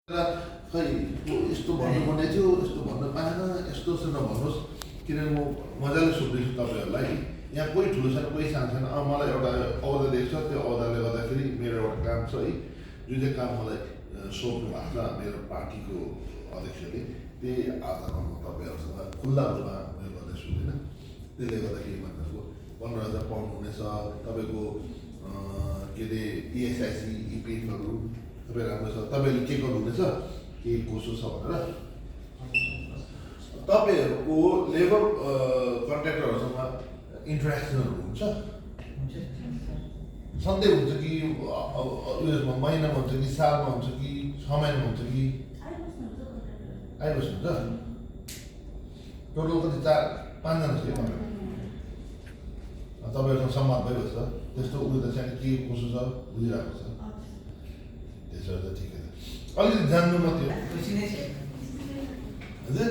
खै यस्तो भन्नुपर्ने थियो, यस्तो भन्न पाएन, यस्तो नभन्नुहोस्। किनभने म मजाले सोध्दैछु तपाईँहरूलाई, यहाँ कोही ठुलो छैन, कोही सानो छैन। मलाई एउटा औदा दिएको छ, त्यो औदाले गर्दाखेरि मेरो एउटा काम छ है, जुन चाहिँ काम मलाई सोध्नु भएको छ मेरो पार्टीको अध्यक्षले, त्यही आधारमा म तपाईँहरूसँग खुल्ला रूपमा उयो गर्दैछु होइन। त्यसले गर्दाखेरि भन्नको 15,000 पाउनुहुनेछ, तपाईँको के अरे इएसआइसी इपिएफहरू तपाईँ राम्रो छ। तपाईँले के गर्नुहुनेछ, के कसो छ भनेर तपाईँहरूको लेबर कन्ट्र्याक्टरहरूसँग इन्टरेक्सनहरू हुन्छ, सधैँ हुन्छ कि उयसमा महिनामा हुन्छ कि सालमा हुन्छ कि 6 महिनामा हुन्छ कि आइबस्नुहुन्छ? टोटल कति 4-5 जना छ कि तपाईँहरूसँग संवाद भइबस्छ, त्यस्तो उयो त चाहिँ के कसो छ बुझिरहेको छ। त्यसो त ठिकै छ, अलिकति जान्नु मात्रै हो। हजुर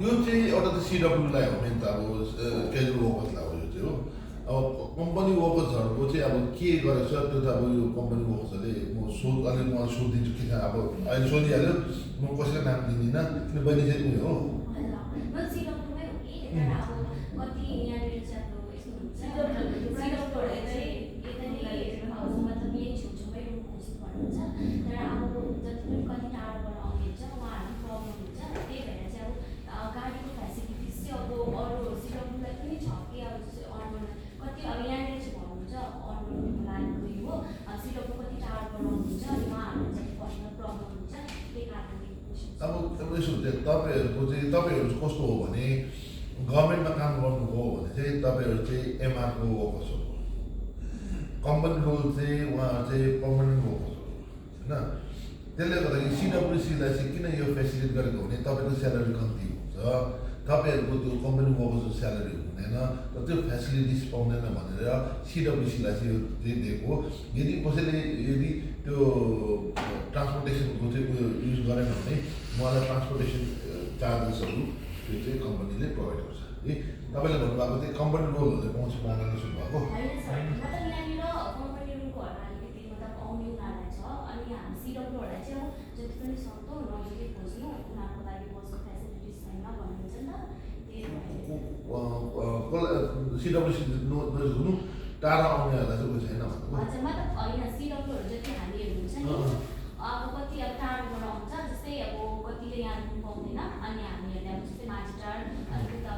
यो चाहिँ एउटा त सिडब्ल्यूलाई हो मेन त, अब क्याजुअल वर्कर्सलाई हो यो चाहिँ हो। अब कम्पनी वर्कर्सहरूको चाहिँ अब के गरेको छ त्यो त अब यो कम्पनी वर्कर्सहरूले म अलिक मलाई सोधिदिन्छु कि अब अहिले सोधिहाल्यो, म कसैको नाम दिँदिनँ किन बहिनी चाहिँ उयो हो। अब यसो तपाईँहरूको चाहिँ तपाईँहरू कस्तो हो भने गभर्मेन्टमा काम गर्नुभयो भने चाहिँ तपाईँहरू चाहिँ एमआरको वर्कर्स हो, कम्पनी रोल चाहिँ उहाँहरू चाहिँ पर्मानेन्ट वर्कर्स हो होइन। त्यसले गर्दाखेरि सिडब्ल्युसीलाई चाहिँ किन यो फेसिलिट गरेको भने तपाईँको स्यालेरी कम्ती हुन्छ, तपाईँहरूको त्यो कम्पनी वर्कर्सको स्यालेरी हुँदैन र त्यो फेसिलिटिज पाउँदैन भनेर सिडब्ल्युसीलाई चाहिँ यो दिएको हो। यदि कसैले यदि त्यो ट्रान्सपोर्टेसनको चाहिँ उयो युज गरेन भने उहाँलाई ट्रान्सपोर्टेसन चार्जेसहरू त्यो चाहिँ कम्पनीले प्रोभाइड गर्छ है। तपाईँले भन्नुभएको चाहिँ कम्पनी रोलहरूले पाउँछ पाउँदैन सुन्नुभएको सिडब्ल्युसी हुनु टाढा आउनेहरूलाई चाहिँ उयो छैन भन्नुभयो। अब कति अब टाढोबाट आउँछ, जस्तै अब कतिले यहाँ पाउँदैन, अनि हामीहरूले अब जस्तै माझटार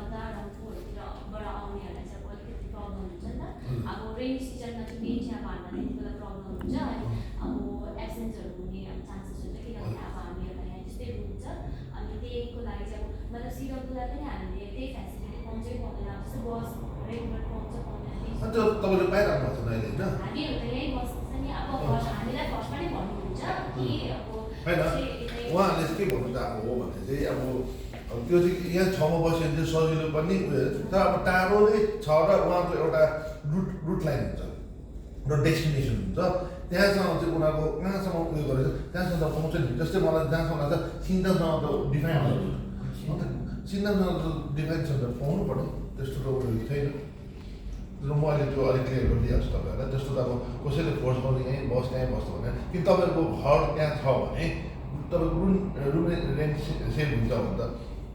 उता रम्फूहरूतिरबाट आउनेहरूलाई चाहिँ अब अलिकति प्रब्लम हुन्छ नि त। अब रेनी सिजनमा चाहिँ मेन चाहिँ अब हामीलाई त्यति बेला प्रब्लम हुन्छ, अनि अब एब्सेन्सहरू हुने अब चान्सेस हुन्छ, किनभने अब हामीहरूलाई यहाँ जस्तै हुन्छ। अनि त्यहीको लागि चाहिँ अब मतलब सिडब्ल्यूलाई पनि हामीले त्यही फेसिलिटी पाउँछै पाउँदैन, अब जस्तै बस रेगुलर पाउँछ पाउँदैन तपाईँले पाइरहनु भएको छ अहिले होइन। हामीहरू त यहीँ बस्छ नि, अब हामीलाई फर्स्टमा नै भन्नुहुन्छ कि अब होइन उहाँहरूले चाहिँ के भन्नु चाहेको हो भने चाहिँ अब त्यो चाहिँ यहाँ ठाउँमा बस्यो भने चाहिँ सजिलो पनि उयो, तर अब टाढो नै छ र उहाँको एउटा रुट लाइन हुन्छ र डेस्टिनेसन हुन्छ, त्यहाँसम्म चाहिँ उनीहरूको कहाँसम्म उयो गरेर त्यहाँसम्म त पाउँछ नि। जस्तै मलाई जहाँसम्म लाग्छ सिन्धनसँग त डिफाइन हुन्छ, सिन्धनसँग त डिफाइन छ त पाउनु पर्यो, त्यस्तो त उयो छैन। र म अहिले त्यो अलिक क्लियर गरिदिइहाल्छु तपाईँहरूलाई। त्यस्तो त अब कसैले फोर्स गर्नु यहीँ बस्छ भने कि तपाईँहरूको घर त्यहाँ छ भने तपाईँको रुम रेन्ट सेभ हुन्छ भने त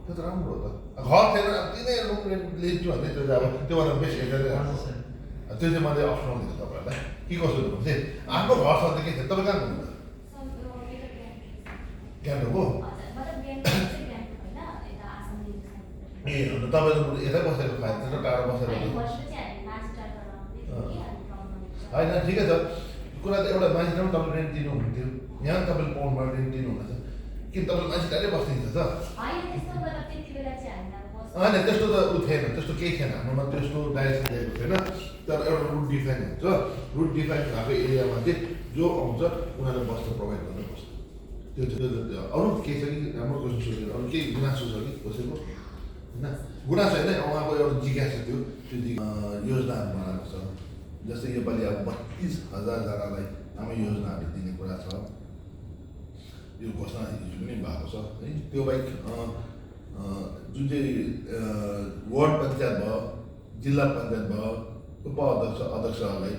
त्यो त राम्रो हो त। घर छैन तिनै रुम रेन्ट लिन्छु भने त्यो चाहिँ अब त्योभन्दा बेस्ट हेरेर त्यो चाहिँ मैले अप्सनल दिन्छु तपाईँहरूलाई। के कसो हुन्छ चाहिँ आफ्नो घर छ त के छ, तपाईँ कहाँ हुनुहुन्छ? गान्तोक हो ए, अन्त तपाईँले यतै बसेर खान्छ र टाढो बसेर होइन ठिकै छ। कुरा त एउटा मान्छे तपाईँले रेन्ट दिनुहुन्थ्यो, यहाँ तपाईँले पाउनुभयो रेन्ट दिनुहुनेछ, किन तपाईँले मान्छे टाढै बस्दिन्छ त होइन। त्यस्तो त उ थिएन, त्यस्तो केही थिएन हाम्रोमा, त्यस्तो डाइरेक्सन दिएको थिएन। तर एउटा रुट डिफाइन हुन्छ, रुट डिफाइन भएको एरियामा चाहिँ जो आउँछ उनीहरूले बस्न प्रोभाइड गर्न बस्छ। त्यो चाहिँ अरू केही छ कि राम्रो क्वेसन सोधेर अरू केही गुनासो छ कि कसैको होइन? गुनासो होइन, उहाँको एउटा जिज्ञासा थियो, त्यो योजनाहरू बनाएको छ। जस्तै योपालि अब 32,000 जनालाई हामी योजनाहरू दिने कुरा छ, यो घोषणा हिजो पनि भएको छ है। त्यो बाहेक जुन चाहिँ वार्ड पञ्चायत भयो जिल्ला पञ्चायत भयो उपाध्यक्ष अध्यक्षहरूलाई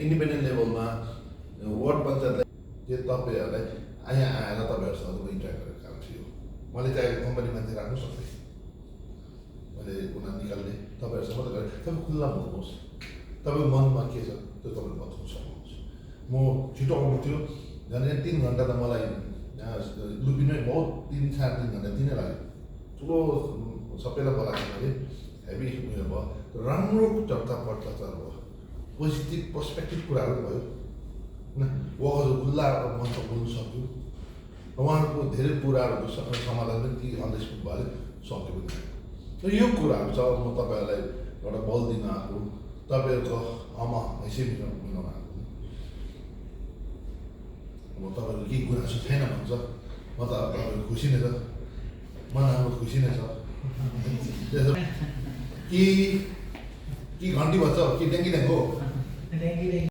इन्डिपेन्डेन्ट लेभलमा वार्ड पञ्चायतलाई त्यो तपाईँहरूलाई यहाँ आएर तपाईँहरूसँग इन्ट्याक्ट गरेर काम थियो मैले चाहेको कम्पनी मान्छे राख्नु सक्थेँ मैले उनीहरू निकाल्ने तपाईँहरूसँग मात्रै गरेँ तपाईँ खुल्ला भन्नुहोस् तपाईँको मनमा के छ त्यो तपाईँले बताउनु सक्नुहुन्छ म छिटो आउनु थियो झन् 3 घन्टा त मलाई यहाँ लुबिनै बहुत 3-3.5 घन्टा दिनै लाग्यो ठुलो सबैलाई बोलाएको मैले हेभी उयो भयो राम्रो चर्चा पत्रचार भयो पोजिटिभ पर्सपेक्टिभ कुराहरू भयो होइन उहाँहरू खुल्ला मञ्च बोल्नु सक्यो उहाँहरूको धेरै कुराहरूको समाधान पनि ती अन्डरस्ट्यान्ड भएर सक्यो पनि यो कुराहरू छ म तपाईँहरूलाई एउटा बल दिन आएको तपाईँहरूको हैसियत मिलाउन आएको अब तपाईँहरूको केही गुनासो छैन भन्छ म त तपाईँहरू खुसी नै छ मन हाम्रो खुसी नै छ कि घन्टी भन्छ कि ड्याङ्गी ड्याङ्ग हो